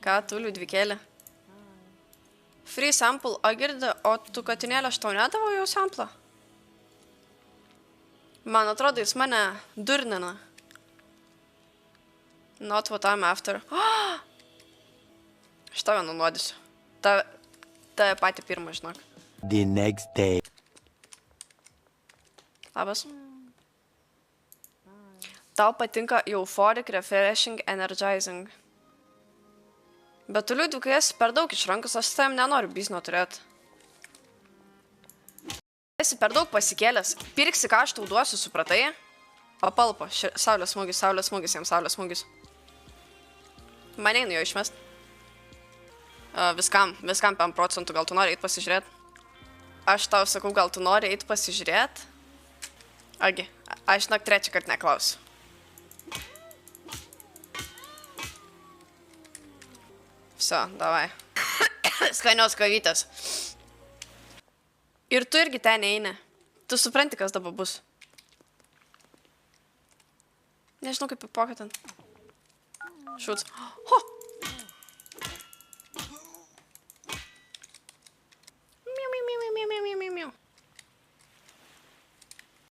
Ką tu, Liudvikėlė? Free sample, o girdi, o tu katinėlė aš tau nedavau jau samplą? Man atrodo, jis mane durnina. Not what I'm after. Aš tave nunuodysiu. Tave patį pirmą, žinok. The next day. Labas. Tau patinka euphoric, refreshing, energizing. Bet tu, Liudvikai, esi per daug iš rankos, aš tam nenoriu biznio turėti. Esi per daug pasikėlęs. Pirksi, ką aš tau duosiu, supratai? Papalpo. Saulės smūgis, jam saulės smūgis. Mane einu jo išmest. Viskam 5%, gal tu nori eit pasižiūrėt? Aš tau sakau, gal tu nori eit pasižiūrėt? Agi, aš nak trečią kartą neklausiu. Viso, davai. Skanios kavytės. Ir tu irgi ten eini. Tu supranti, kas dabar bus. Nežinau, kaip įpoka ten. Šūts. Ho!